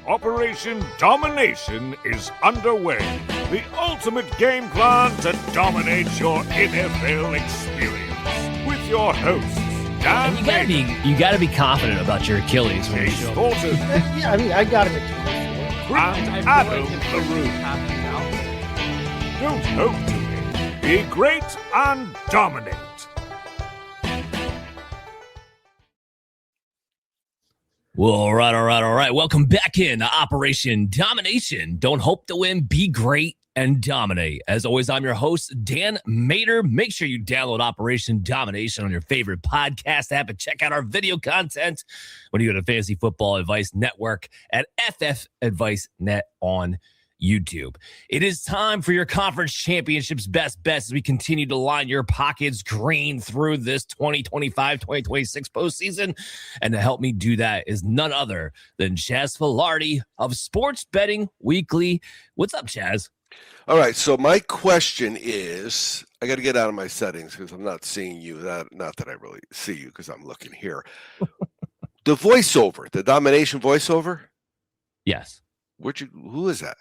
Operation Domination is underway. The ultimate game plan to dominate your NFL experience. With your hosts, Dan you gotta be confident about your Achilles when you Chase show up. Thornton, Yeah, I mean, I got him at and Adam LaRue. Don't hope to win. Be great and dominate. Well, all right. Welcome back in to Operation Domination. Don't hope to win, be great, and dominate. As always, I'm your host, Dan Mater. Make sure you download Operation Domination on your favorite podcast app and check out our video content when you go to Fantasy Football Advice Network at ffadvicenet on YouTube. It is time for your conference championships best bets as we continue to line your pockets green through this 2025-2026 postseason. And to help me do that is none other than Chas Filardi of Sports Betting Weekly. What's up, Chas? All right, so my question is, I got to get out of my settings because I'm not seeing you. Not that I really see you because I'm looking here. The voiceover, the domination voiceover? Yes. Who is that?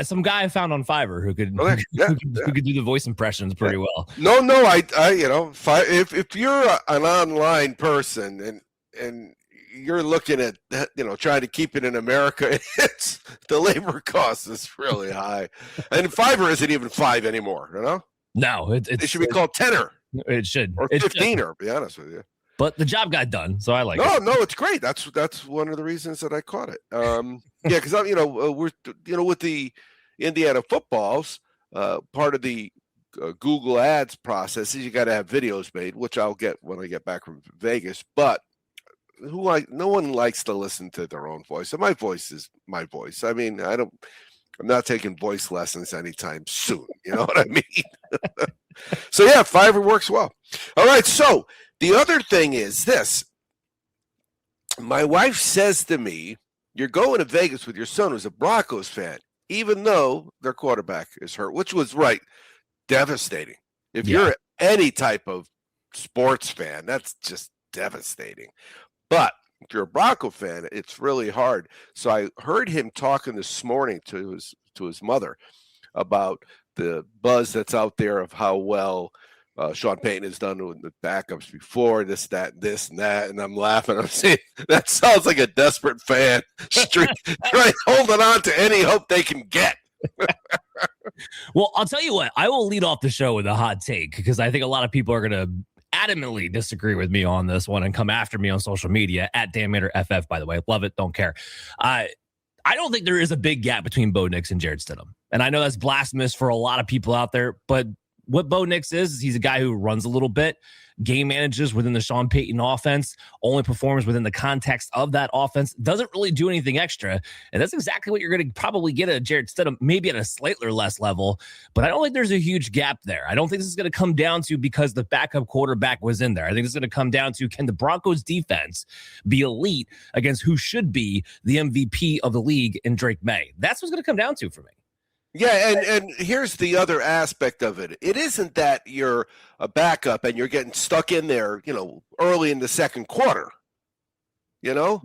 Some guy I found on Fiverr who could do the voice impressions pretty well. No, if you're an online person and you're looking at, trying to keep it in America, it's the labor cost is really high, and Fiverr isn't even $5 anymore. No, it should be called tenner. It should or 15er. To be honest with you. But the job got done, so I like it. No, it's great. That's one of the reasons that I caught it. Yeah, because we're with the Indiana footballs, part of the Google Ads process is you got to have videos made, which I'll get when I get back from Vegas. But no one likes to listen to their own voice, and my voice is my voice. I mean, I'm not taking voice lessons anytime soon. You know what I mean? So yeah, Fiverr works well. All right, so. The other thing is this. My wife says to me, you're going to Vegas with your son who's a Broncos fan, even though their quarterback is hurt, which was devastating. If you're any type of sports fan, that's just devastating. But if you're a Bronco fan, it's really hard. So I heard him talking this morning to his mother about the buzz that's out there of how well Sean Payton has done with the backups before, this, and that. And I'm laughing. I'm saying, that sounds like a desperate fan holding on to any hope they can get. Well, I'll tell you what. I will lead off the show with a hot take because I think a lot of people are going to adamantly disagree with me on this one and come after me on social media at DanMaterFF, by the way. Love it. Don't care. I don't think there is a big gap between Bo Nix and Jarrett Stidham. And I know that's blasphemous for a lot of people out there, but what Bo Nix is he's a guy who runs a little bit, game manages within the Sean Payton offense, only performs within the context of that offense, doesn't really do anything extra. And that's exactly what you're going to probably get at Jarrett Stidham, maybe at a slightly less level. But I don't think there's a huge gap there. I don't think this is going to come down to because the backup quarterback was in there. I think it's going to come down to, can the Broncos defense be elite against who should be the MVP of the league in Drake May? That's what's going to come down to for me. Yeah, and here's the other aspect of it. It isn't that you're a backup and you're getting stuck in there, early in the second quarter. You got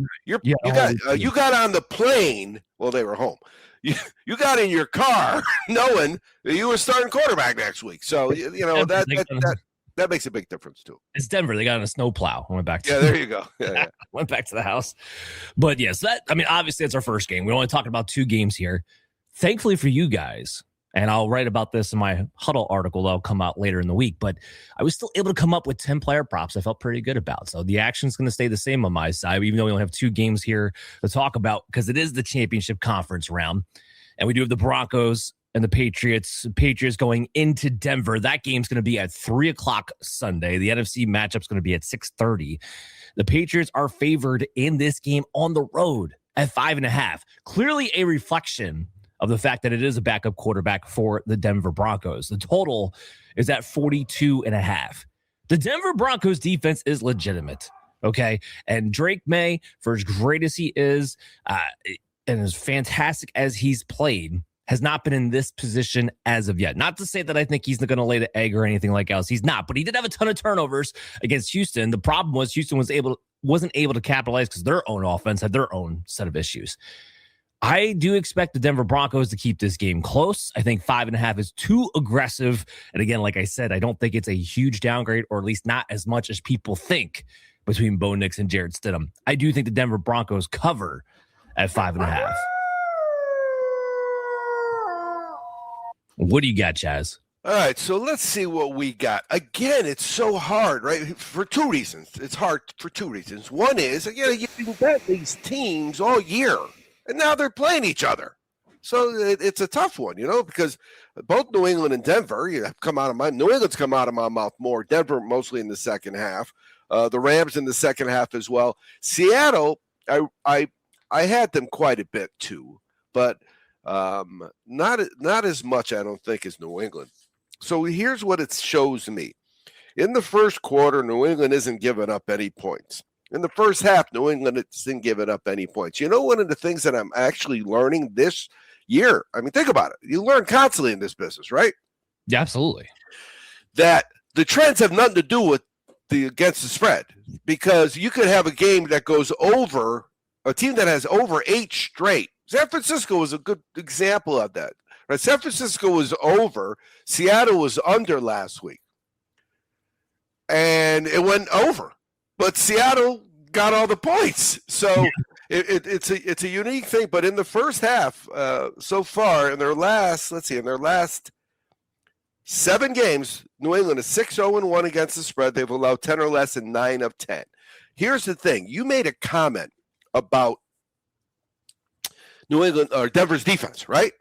on the plane. Well, they were home. You got in your car knowing that you were starting quarterback next week. So that makes a big difference too. It's Denver. They got on a snowplow. Went back. There you go. Yeah. Went back to the house. But yes, obviously it's our first game. We're only talking about 2 games here. Thankfully for you guys, and I'll write about this in my Huddle article that'll come out later in the week, but I was still able to come up with 10 player props I felt pretty good about. So the action's going to stay the same on my side, even though we only have 2 games here to talk about because it is the championship conference round. And we do have the Broncos and the Patriots. Patriots going into Denver. That game's going to be at 3 o'clock Sunday. The NFC matchup's going to be at 6:30. The Patriots are favored in this game on the road at 5.5. Clearly a reflection of the fact that it is a backup quarterback for the Denver Broncos. The total is at 42.5. The Denver Broncos defense is legitimate, okay? And Drake May, for as great as he is and as fantastic as he's played, has not been in this position as of yet. Not to say that I think he's going to lay the egg or anything like else. He's not, but he did have a ton of turnovers against Houston. The problem was Houston wasn't able to capitalize because their own offense had their own set of issues. I do expect the Denver Broncos to keep this game close. I think 5.5 is too aggressive. And again, like I said, I don't think it's a huge downgrade, or at least not as much as people think, between Bo Nix and Jarrett Stidham. I do think the Denver Broncos cover at 5.5. What do you got, Chaz? All right, so let's see what we got. Again, it's so hard, right? For two reasons. It's hard for two reasons. One is, again, you can bet these teams all year, and now they're playing each other. So it's a tough one, because both New England and Denver, New England's come out of my mouth more. Denver mostly in the second half. The Rams in the second half as well. Seattle, I had them quite a bit too, but not as much, I don't think, as New England. So here's what it shows me. In the first quarter, New England isn't giving up any points. In the first half, New England isn't giving up any points. One of the things that I'm actually learning this year, I mean, think about it. You learn constantly in this business, right? Yeah, absolutely. That the trends have nothing to do with against the spread, because you could have a game that goes over, a team that has over 8 straight. San Francisco was a good example of that. Right? San Francisco was over. Seattle was under last week. And it went over. But Seattle got all the points. So it's a unique thing. But in the first half, so far, in their last 7 games, New England is 6-0-1 against the spread. They've allowed 10 or less in 9 of 10. Here's the thing. You made a comment about New England or Denver's defense, right?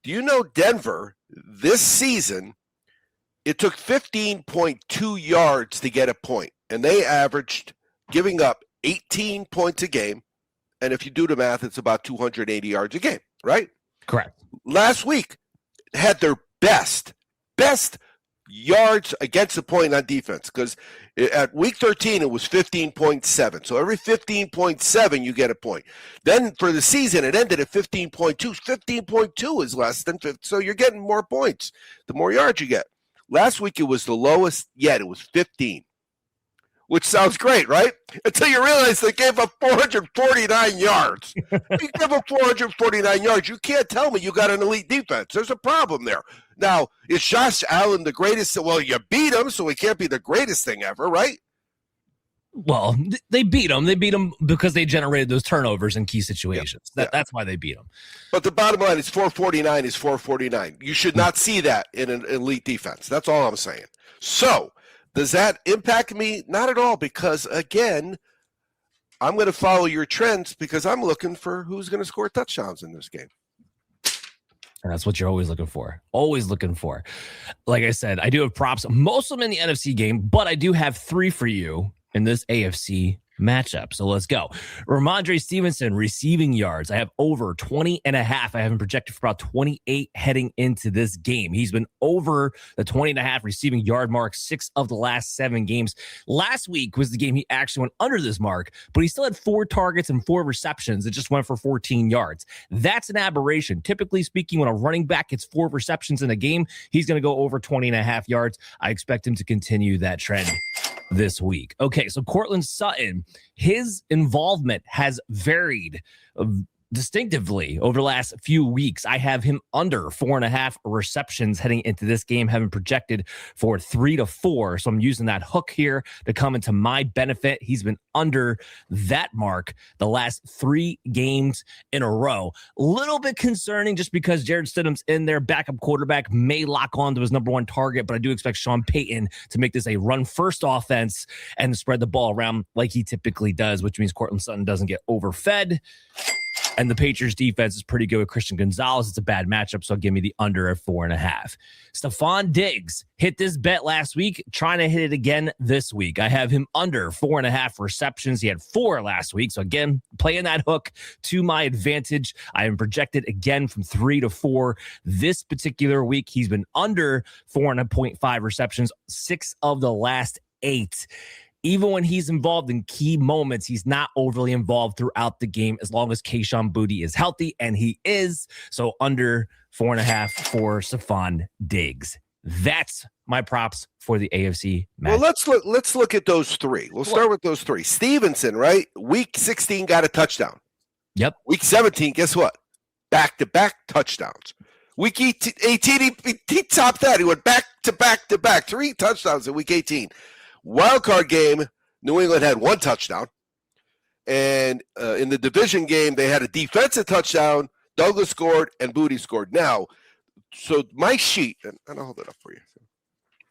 Do you know Denver this season, it took 15.2 yards to get a point, and they averaged giving up 18 points a game. And if you do the math, it's about 280 yards a game, right? Correct. Last week had their best yards against the point on defense, because at week 13 it was 15.7. So every 15.7 you get a point. Then for the season it ended at 15.2. 15.2 is less than 50, so you're getting more points the more yards you get. Last week it was the lowest yet. It was 15, which sounds great, right? Until you realize they gave up 449 yards. If you give up 449 yards, you can't tell me you got an elite defense. There's a problem there. Now, is Josh Allen the greatest? Well, you beat him, so he can't be the greatest thing ever, right? Well, they beat him. They beat him because they generated those turnovers in key situations. That's why they beat him. But the bottom line is 449 is 449. You should not see that in an elite defense. That's all I'm saying. So, does that impact me? Not at all, because, again, I'm going to follow your trends because I'm looking for who's going to score touchdowns in this game. And that's what you're always looking for. Always looking for. Like I said, I do have props, most of them in the NFC game, but I do have 3 for you in this AFC matchup. So let's go. Ramondre Stevenson receiving yards. I have over 20.5. I have him projected for about 28 heading into this game. He's been over the 20.5 receiving yard mark 6 of the last 7 games. Last week was the game he actually went under this mark, but he still had 4 targets and 4 receptions. It just went for 14 yards. That's an aberration. Typically speaking, when a running back gets 4 receptions in a game, he's going to go over 20.5 yards. I expect him to continue that trend this week. Okay, so Courtland Sutton, his involvement has varied distinctively over the last few weeks. I have him under 4.5 receptions heading into this game, having projected for 3 to 4. So I'm using that hook here to come into my benefit. He's been under that mark the last 3 games in a row. Little bit concerning just because Jarrett Stidham's in there. Backup quarterback may lock on to his number 1 target, but I do expect Sean Payton to make this a run-first offense and spread the ball around like he typically does, which means Courtland Sutton doesn't get overfed. And the Patriots defense is pretty good with Christian Gonzalez. It's a bad matchup, so give me the under at 4.5. Stephon Diggs hit this bet last week, trying to hit it again this week. I have him under 4.5 receptions. He had 4 last week, so again, playing that hook to my advantage. I am projected again from 3 to 4 this particular week. He's been under 4.5 receptions 6 of the last 8. even when he's involved in key moments, he's not overly involved throughout the game as long as Kayshon Boutte is healthy, and he is. So under 4.5 for Stephon Diggs. That's my props for the AFC match. Well, let's look at those three. We'll start with those three. Stevenson, right? Week 16 got a touchdown. Yep. Week 17, guess what? Back-to-back touchdowns. Week 18, he topped that. He went back-to-back-to-back. 3 touchdowns in Week 18. Wild card game, New England had 1 touchdown. And in the division game, they had a defensive touchdown. Douglas scored, and Boutte scored. Now, so my sheet, and I'll hold it up for you.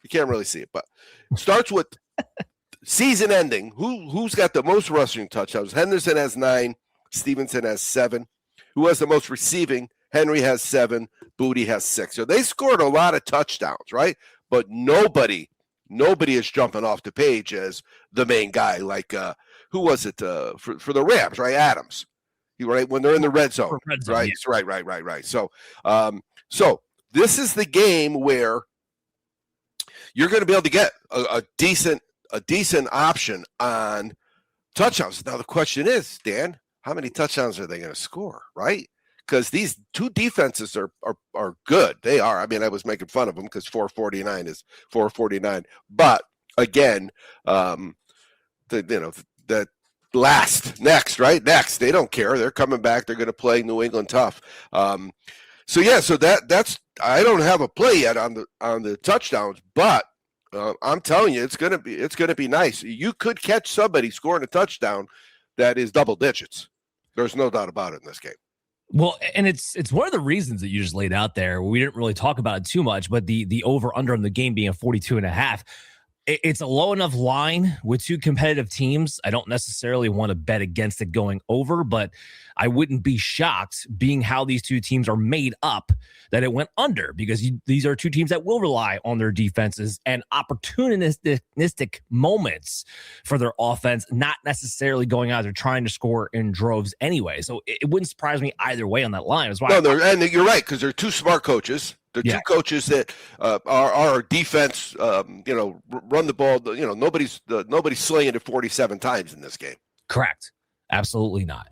You can't really see it, but it starts with season ending. Who's got the most rushing touchdowns? Henderson has 9. Stevenson has 7. Who has the most receiving? Henry has 7. Boutte has 6. So they scored a lot of touchdowns, right? But nobody is jumping off the page as the main guy. Like who was it for the Rams? Right, Adams. Right when they're in the red zone. Right, yeah. Right. So, so this is the game where you're going to be able to get a decent option on touchdowns. Now the question is, Dan, how many touchdowns are they going to score? Right? Because these 2 defenses are good. They are. I mean, I was making fun of them because 449 is 449. But again, the next, right? Next, they don't care. They're coming back. They're going to play New England tough. So that's. I don't have a play yet on the touchdowns, but I'm telling you, it's gonna be nice. You could catch somebody scoring a touchdown that is double digits. There's no doubt about it in this game. Well, and it's one of the reasons that you just laid out there. We didn't really talk about it too much, but the over under on the game being a 42.5. It's a low enough line with 2 competitive teams. I don't necessarily want to bet against it going over, but I wouldn't be shocked, being how these 2 teams are made up, that it went under, because these are 2 teams that will rely on their defenses and opportunistic moments for their offense, not necessarily going out there trying to score in droves anyway. So it wouldn't surprise me either way on that line. That's why and you're right, because they're 2 smart coaches. They're 2 coaches that are defense, run the ball. Nobody's slinging it 47 times in this game. Correct. Absolutely not.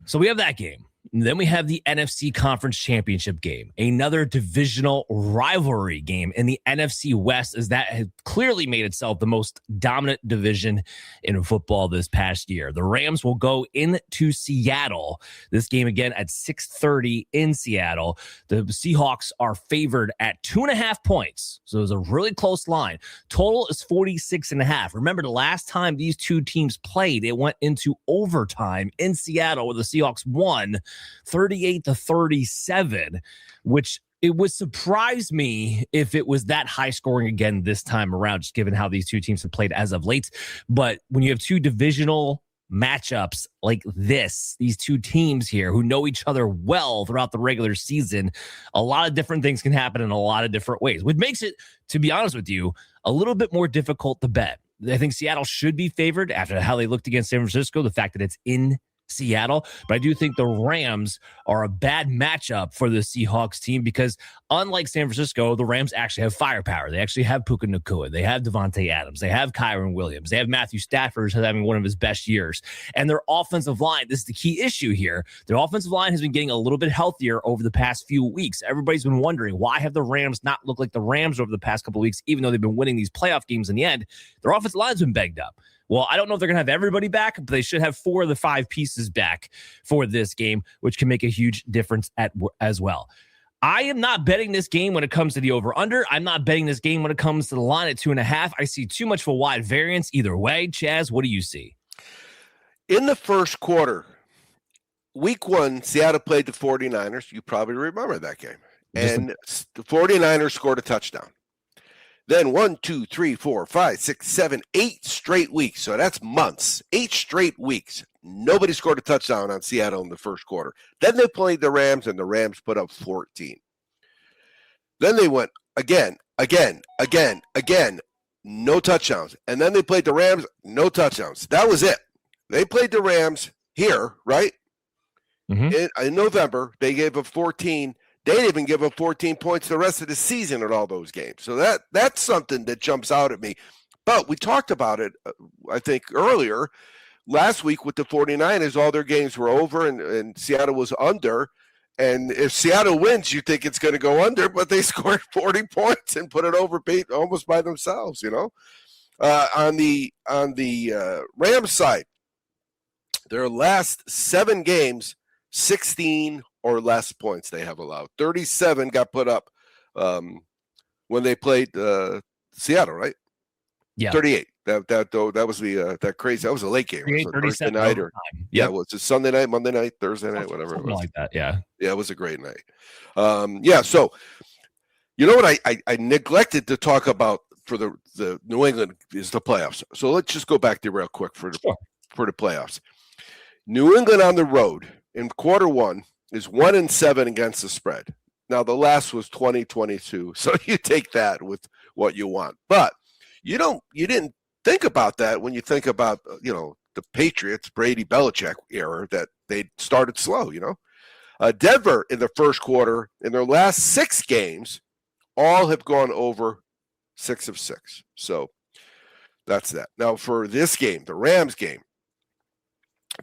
So we have that game. And then we have the NFC Conference Championship game, another divisional rivalry game in the NFC West, as that has clearly made itself the most dominant division in football this past year. The Rams will go into Seattle. This game again at 6:30 in Seattle. The Seahawks are favored at 2.5 points. So it was a really close line. Total is 46.5. Remember, the last time these 2 teams played, it went into overtime in Seattle where the Seahawks won 38-37, which it would surprise me if it was that high scoring again this time around, just given how these 2 teams have played as of late. But when you have 2 divisional matchups like this, these 2 teams here who know each other well throughout the regular season, a lot of different things can happen in a lot of different ways, which makes it, to be honest with you, a little bit more difficult to bet. I think Seattle should be favored after how they looked against San Francisco, the fact that it's in Seattle, but I do think the Rams are a bad matchup for the Seahawks team, because unlike San Francisco, the Rams actually have firepower. They actually have Puka Nacua. They have Devontae Adams. They have Kyren Williams. They have Matthew Stafford having one of his best years. And their offensive line, this is the key issue here. Their offensive line has been getting a little bit healthier over the past few weeks. Everybody's been wondering, why have the Rams not looked like the Rams over the past couple of weeks, even though they've been winning these playoff games in the end? Their offensive line's been begged up. Well, I don't know if they're going to have everybody back, but they should have 4 of the 5 pieces back for this game, which can make a huge difference as well. I am not betting this game when it comes to the over-under. I'm not betting this game when it comes to the line at 2.5. I see too much of a wide variance either way. Chaz, what do you see? In the first quarter, week 1, Seattle played the 49ers. You probably remember that game. And the 49ers scored a touchdown. Then 1, 2, 3, 4, 5, 6, 7, 8 straight weeks. So that's months. 8 straight weeks. Nobody scored a touchdown on Seattle in the first quarter. Then they played the Rams, and the Rams put up 14. Then they went again. No touchdowns. And then they played the Rams, no touchdowns. That was it. They played the Rams here, right? Mm-hmm. In November, they gave up 14. They didn't even give up 14 points the rest of the season in all those games. So that's something that jumps out at me. But we talked about it, I think, earlier last week with the 49ers. All their games were over, and Seattle was under. And if Seattle wins, you think it's going to go under, but they scored 40 points and put it over almost by themselves, On the Rams side, their last 7 games, 16 or less points they have allowed. 37 got put up when they played Seattle, right? Yeah. 38. That was that crazy. That was a late game. It was a Thursday night it was a Sunday night, Monday night, Thursday night, whatever it was. Like that. Yeah. Yeah, it was a great night. So you know what I neglected to talk about for the New England is the playoffs. So let's just go back there real quick for the playoffs. New England on the road in quarter 1 is 1-7 against the spread. Now the last was 20-22. So you take that with what you want. But you didn't think about that when you think about, the Patriots, Brady Belichick era, that they started slow, Denver in the first quarter, in their last 6 games, all have gone over 6 of 6. So that's that. Now for this game, the Rams game,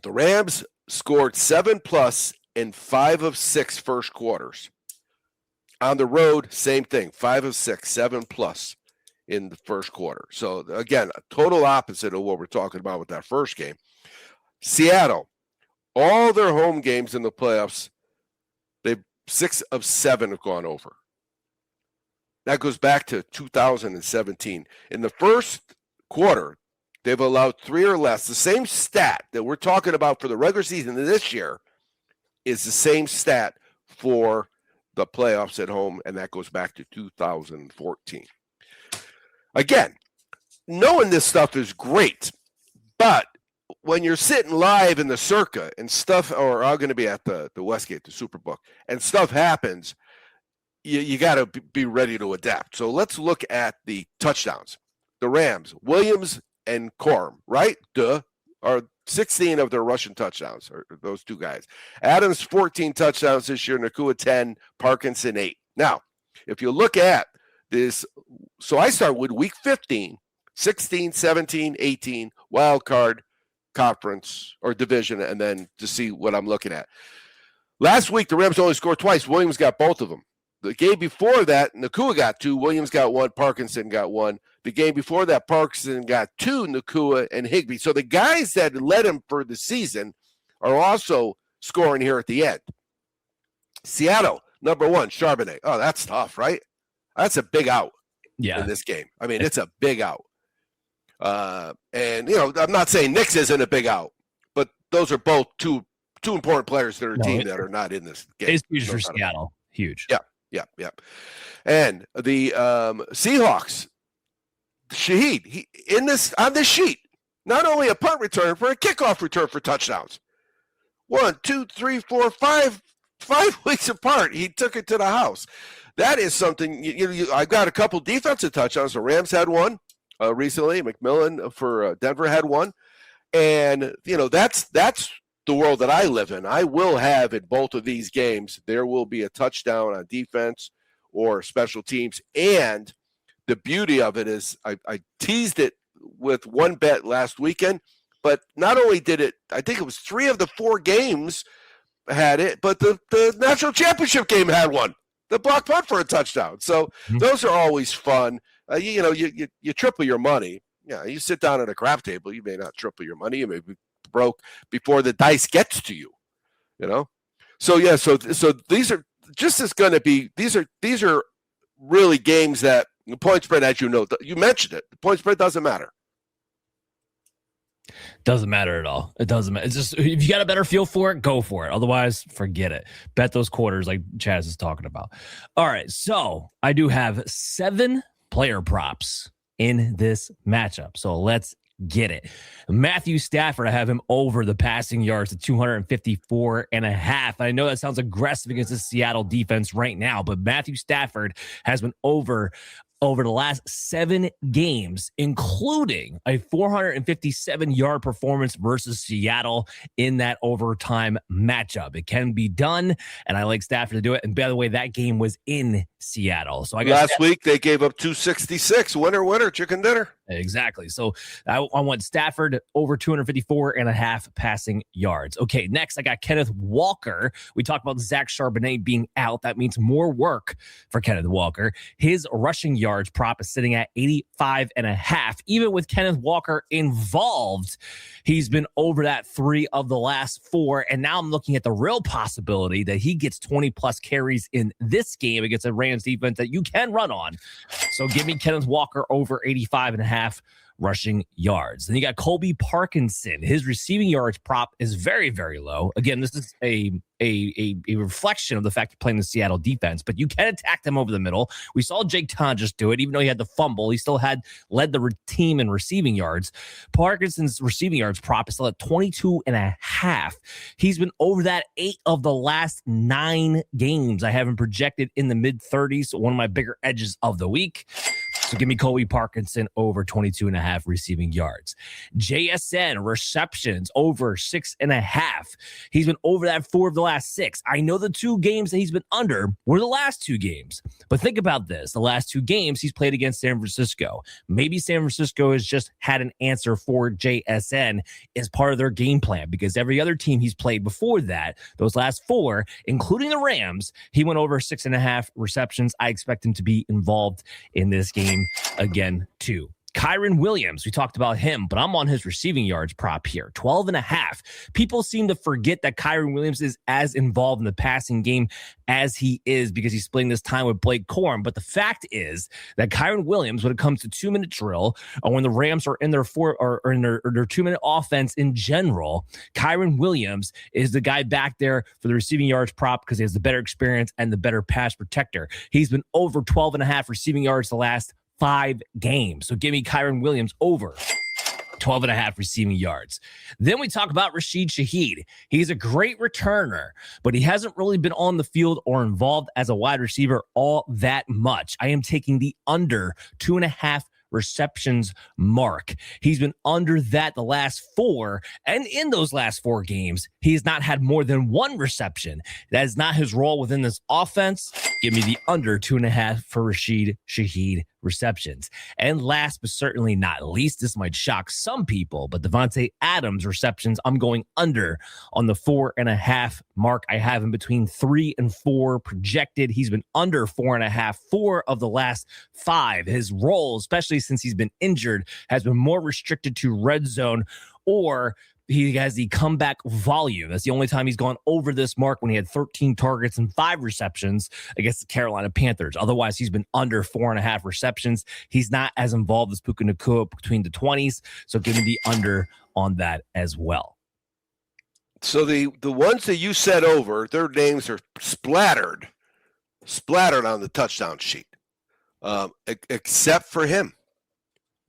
the Rams scored 7+ in 5 of 6 first quarters. On the road, same thing, 5 of 6, 7+ in the first quarter. So again, a total opposite of what we're talking about with that first game. Seattle, all their home games in the playoffs, 6 of 7 have gone over. That goes back to 2017. In the first quarter, they've allowed 3 or less. The same stat that we're talking about for the regular season this year is the same stat for the playoffs at home, and that goes back to 2014. Again, knowing this stuff is great, but when you're sitting live in the Circa and stuff, or I'm going to be at the Westgate, the Superbook, and stuff happens, you got to be ready to adapt. So let's look at the touchdowns. The Rams, Williams and Corum, right? Are 16 of their rushing touchdowns, or those 2 guys. Adams, 14 touchdowns this year, Nakua 10, Parkinson 8. Now, if you look at this, so I start with week 15, 16, 17, 18, wild card, conference or division, and then to see what I'm looking at. Last week, the Rams only scored twice. Williams got both of them. The game before that, Nakua got 2, Williams got 1, Parkinson got 1. The game before that, Parkinson got 2, Nakua and Higbee. So the guys that led him for the season are also scoring here at the end. Seattle, number 1, Charbonnet. Oh, that's tough, right? That's a big out in this game. I mean, it's a big out. And, I'm not saying Nix isn't a big out, but those are both two important players to their team that are not in this game. It's huge for Seattle. Huge. Yeah. And the Seahawks, Shaheed, on this sheet, not only a punt return, for a kickoff return for touchdowns. 1, 2, 3, 4, 5 weeks apart. He took it to the house. That is something. I've got a couple defensive touchdowns. The Rams had one recently. McMillan for Denver had one, and that's the world that I live in. I will have in both of these games, there will be a touchdown on defense or special teams. And the beauty of it is I teased it with one bet last weekend, but not only did it, I think it was 3 of the 4 games had it, but the national championship game had one, the block punt for a touchdown. So those are always fun. You triple your money. Yeah, you sit down at a crap table, you may not triple your money. You may be broke before the dice gets to you, So yeah, so these are just as going to be. These are really games that the point spread, as you mentioned it. The point spread doesn't matter. Doesn't matter at all. It doesn't matter. It's just, if you got a better feel for it, go for it. Otherwise, forget it. Bet those quarters like Chas is talking about. All right, so I do have 7 player props in this matchup. So let's get it. Matthew Stafford, I have him over the passing yards to 254.5. I know that sounds aggressive against the Seattle defense right now, but Matthew Stafford has been over the last 7 games, including a 457-yard performance versus Seattle in that overtime matchup. It can be done, and I like Stafford to do it. And by the way, that game was in Seattle. So I guess last week they gave up 266. Winner, chicken dinner. Exactly. So I want Stafford over 254.5 passing yards. Okay, next I got Kenneth Walker. We talked about Zach Charbonnet being out. That means more work for Kenneth Walker. His rushing yards prop is sitting at 85.5. Even with Kenneth Walker involved, he's been over that 3 of the last 4. And now I'm looking at the real possibility that he gets 20 plus carries in this game against a Rams defense that you can run on. So give me Kenneth Walker over 85.5 rushing yards. Then you got Colby Parkinson. His receiving yards prop is very, very low. Again, this is a reflection of the fact you're playing the Seattle defense, but you can attack them over the middle. We saw Jake Ton just do it. Even though he had the fumble, he still led the team in receiving yards. Parkinson's receiving yards prop is still at 22.5. He's been over that 8 of the last 9 games. I have him projected in the mid-30s, so one of my bigger edges of the week. So give me Colby Parkinson over 22.5 receiving yards. JSN receptions over 6.5. He's been over that 4 of the last 6. I know the 2 games that he's been under were the last 2 games, but think about this. The last 2 games he's played against San Francisco. Maybe San Francisco has just had an answer for JSN as part of their game plan, because every other team he's played before that, those last 4, including the Rams, he went over 6.5 receptions. I expect him to be involved in this game again too. Kyren Williams, we talked about him, but I'm on his receiving yards prop here, 12.5. People seem to forget that Kyren Williams is as involved in the passing game as he is because he's splitting this time with Blake Corum. But the fact is that Kyren Williams, when it comes to 2-minute drill, or when the Rams are in their 2-minute offense in general, Kyren Williams is the guy back there for the receiving yards prop because he has the better experience and the better pass protector. He's been over 12.5 receiving yards the last 5 games. So give me Kyren Williams over 12.5 receiving yards. Then we talk about Rashid Shaheed. He's a great returner, but he hasn't really been on the field or involved as a wide receiver all that much. I am taking the under 2.5 receptions mark. He's been under that the last 4, and in those last 4 games, he has not had more than 1 reception. That is not his role within this offense. Give me the under 2.5 for Rashid Shaheed receptions. And last but certainly not least, this might shock some people, but Devontae Adams receptions, I'm going under on the 4.5 mark. I have him between 3 and 4 projected. He's been under 4.5, 4 of the last 5. His role, especially since he's been injured, has been more restricted to red zone, or he has the comeback volume. That's the only time he's gone over this mark, when he had 13 targets and 5 receptions against the Carolina Panthers. Otherwise, he's been under 4.5 receptions. He's not as involved as Puka Nacua between the 20s. So give me the under on that as well. So the ones that you said over, their names are splattered on the touchdown sheet, except for him.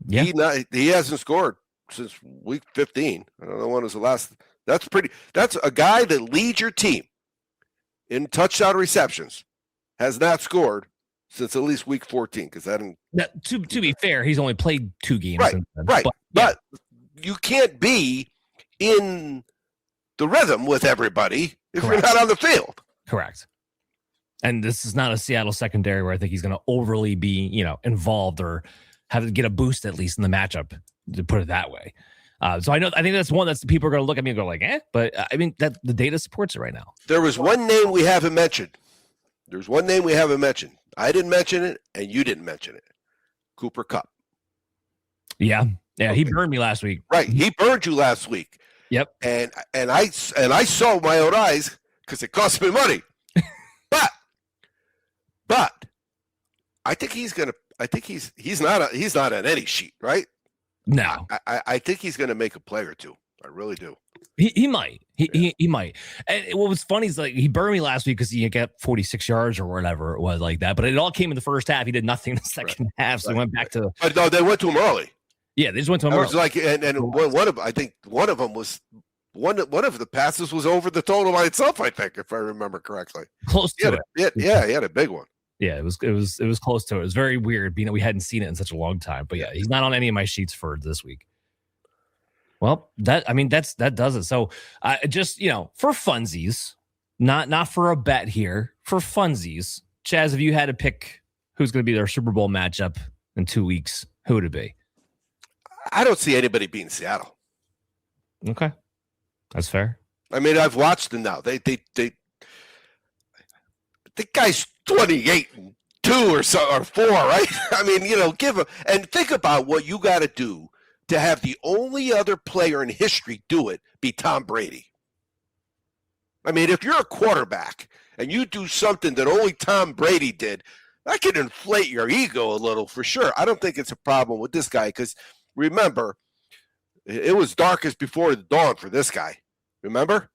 Yeah, he hasn't scored since week 15. I don't know when was the last. That's a guy that leads your team in touchdown receptions, has not scored since at least week 14. Because to be fair, he's only played 2 games. Right. But you can't be in the rhythm with everybody if Correct. You're not on the field. Correct. And this is not a Seattle secondary where I think he's going to overly be, involved or have to get a boost at least in the matchup, to put it that way. So I think that's one that's people are going to look at me and go like, but I mean that the data supports it right now. There was one name we haven't mentioned. I didn't mention it, and you didn't mention it. Cooper Kupp. Yeah. Okay. He burned me last week. Right, he burned you last week. Yep. And I saw with my own eyes because it cost me money. but I think he's gonna. I think he's not on any sheet, right? No. I think he's going to make a play or two. I really do. He might. He might. And what was funny is like he burned me last week because he got 46 yards or whatever it was like that. But it all came in the first half. He did nothing in the second half. So he went back to. But no, they went to him early. Yeah, they just went to him early. early. It was like, and one of them was one of the passes was over the total by itself. I think, if I remember correctly, Close to it. Yeah, he had a big one. Yeah, it was close to it. It was very weird being that we hadn't seen it in such a long time. But yeah, he's not on any of my sheets for this week. Well, that does it. So just for funsies, not for a bet here, for funsies, Chaz, if you had to pick who's going to be their Super Bowl matchup in 2 weeks, who would it be? I don't see anybody beating Seattle. Okay. That's fair. I mean, I've watched them now. The guy's 28-2 or 4, right? I mean, give him and think about what you got to do to have the only other player in history do it be Tom Brady. I mean, if you're a quarterback and you do something that only Tom Brady did, that can inflate your ego a little for sure. I don't think it's a problem with this guy because remember, it was darkest before the dawn for this guy. Remember?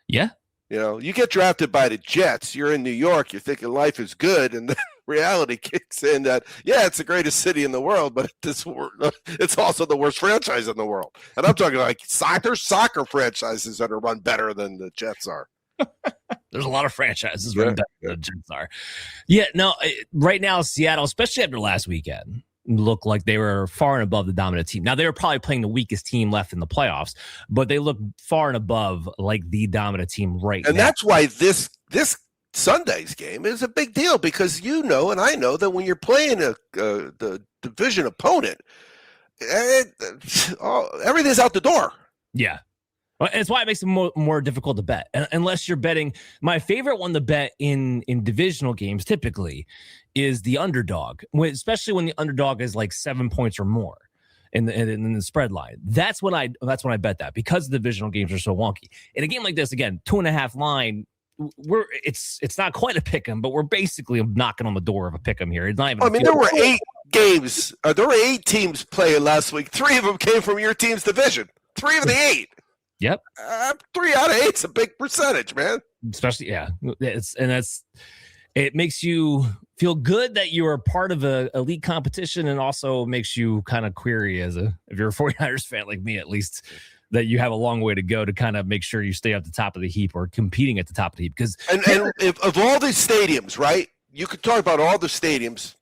Yeah. You get drafted by the Jets. You're in New York. You're thinking life is good. And then reality kicks in that, it's the greatest city in the world, but it's also the worst franchise in the world. And I'm talking like soccer franchises that are run better than the Jets are. There's a lot of franchises run better than the Jets are. Yeah, no, right now, Seattle, especially after last weekend, looked like they were far and above the dominant team. Now, they were probably playing the weakest team left in the playoffs, but they look far and above like the dominant team right now. And that's why this Sunday's game is a big deal because and I know that when you're playing the division opponent, everything's out the door. Yeah. It's why it makes it more difficult to bet. Unless you're betting, my favorite one to bet in divisional games typically is the underdog, especially when the underdog is like 7 points or more in the spread line. That's when I bet that because the divisional games are so wonky. In a game like this, again, 2.5 line, it's not quite a pick 'em, but we're basically knocking on the door of a pick 'em here. It's not even. I mean, there were 8 games. There were 8 teams playing last week. 3 of them came from your team's division. 3 of the 8. Yep. 3 out of 8 is a big percentage, man. Especially, yeah. It makes you feel good that you are part of an elite competition and also makes you kind of query if you're a 49ers fan like me, at least, that you have a long way to go to kind of make sure you stay at the top of the heap or competing at the top of the heap. Because and if of all these stadiums, right, you could talk about all the stadiums,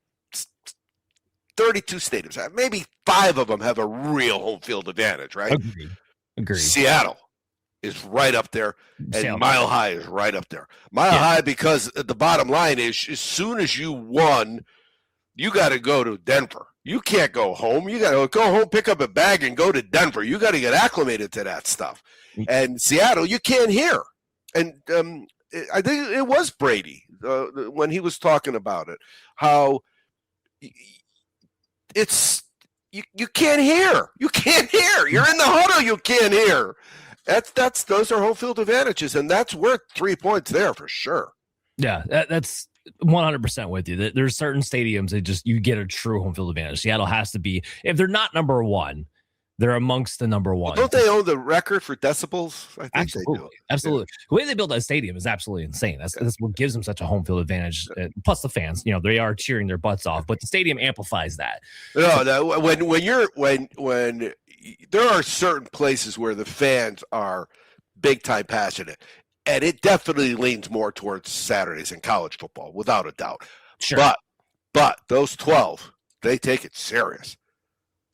32 stadiums, maybe 5 of them have a real home field advantage, right? Agreed. Seattle is right up there, and Mile High is right up there. Mile High, because the bottom line is, as soon as you won, you got to go to Denver. You can't go home. You got to go home, pick up a bag, and go to Denver. You got to get acclimated to that stuff. And Seattle, you can't hear. And I think it was Brady when he was talking about it, how it's you can't hear. You can't hear. You're in the huddle. You can't hear. Those are home field advantages, and that's worth 3 points there for sure. Yeah, that's 100% with you. There's certain stadiums that you get a true home field advantage. Seattle has to be, if they're not number one, they're amongst the number one. Well, don't they own the record for decibels? I think they do. Absolutely. Yeah. The way they built that stadium is absolutely insane. That's what gives them such a home field advantage. Plus the fans, they are cheering their butts off, but the stadium amplifies that. No, when there are certain places where the fans are big time passionate, and it definitely leans more towards Saturdays in college football, without a doubt. Sure. But those 12, they take it serious.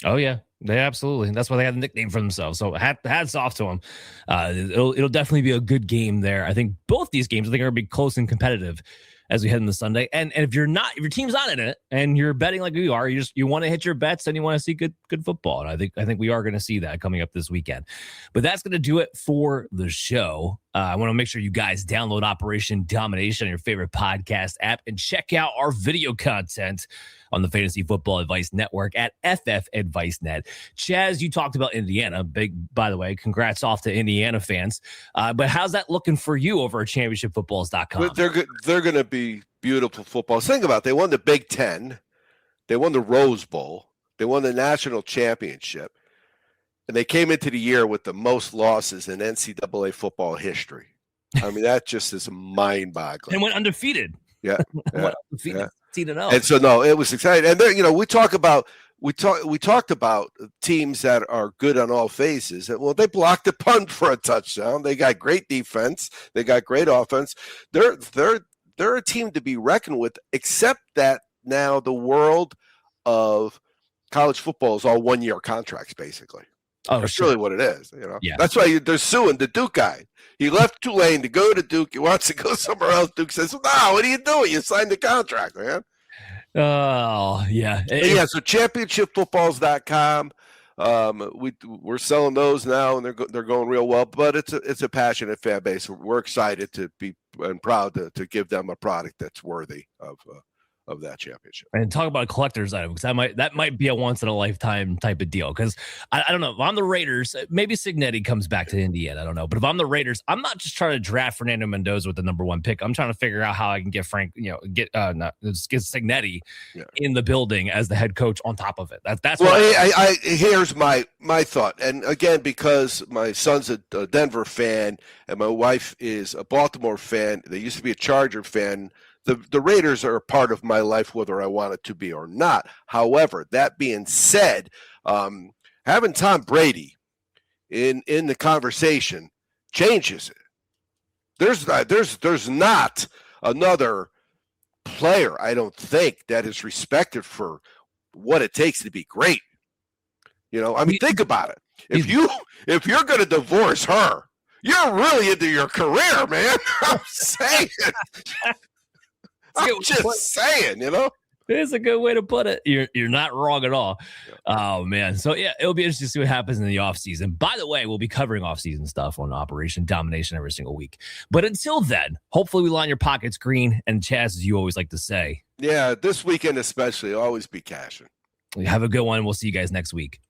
Oh yeah. They absolutely. That's why they had a nickname for themselves. So hats off to them. It'll definitely be a good game there. I think both these games are going to be close and competitive as we head into Sunday. And if your team's not in it and you're betting like we are, you want to hit your bets and you want to see good football. And I think we are going to see that coming up this weekend. But that's going to do it for the show. I want to make sure you guys download Operation Domination on your favorite podcast app and check out our video content on the Fantasy Football Advice Network at ffadvicenet. Chaz, you talked about Indiana. By the way, congrats off to Indiana fans. But how's that looking for you over at championshipfootballs.com? Well, they're going to be beautiful footballs. Think about it. They won the Big Ten. They won the Rose Bowl. They won the national championship. And they came into the year with the most losses in NCAA football history. I mean, that just is mind-boggling. And went undefeated. Yeah. Went undefeated. And so, no, it was exciting. And there, we talked about teams that are good on all phases. Well, they blocked the punt for a touchdown. They got great defense. They got great offense. They're a team to be reckoned with, except that now the world of college football is all 1-year contracts, basically. Oh, That's sure. really what it is. You know, Yeah. That's why they're suing the Duke guy. He left Tulane to go to Duke. He wants to go somewhere else. Duke says, "No, what are you doing? You signed the contract, man." Oh, yeah. So championshipfootballs.com. We're selling those now, and they're going real well. But it's a passionate fan base. We're excited to be and proud to give them a product that's worthy of that championship. And talk about a collector's item, because that might be a once in a lifetime type of deal. Because I don't know, if I'm the Raiders, maybe Signetti comes back to Indiana. I don't know, but if I'm the Raiders, I'm not just trying to draft Fernando Mendoza with the number 1 pick. I'm trying to figure out how I can get get Signetti in the building as the head coach on top of it. That's well. Here's my thought, and again, because my son's a Denver fan and my wife is a Baltimore fan. They used to be a Charger fan. The Raiders are a part of my life, whether I want it to be or not. However, that being said, having Tom Brady in the conversation changes it. There's not another player, I don't think, that is respected for what it takes to be great. Think about it. If you're going to divorce her, you're really into your career, man. I'm saying. I'm just saying, It's a good way to put it. You're not wrong at all. Oh, man. So, yeah, it'll be interesting to see what happens in the offseason. By the way, we'll be covering offseason stuff on Operation Domination every single week. But until then, hopefully we line your pockets green. And Chas, as you always like to say. Yeah, this weekend especially, always be cashing. Have a good one. We'll see you guys next week.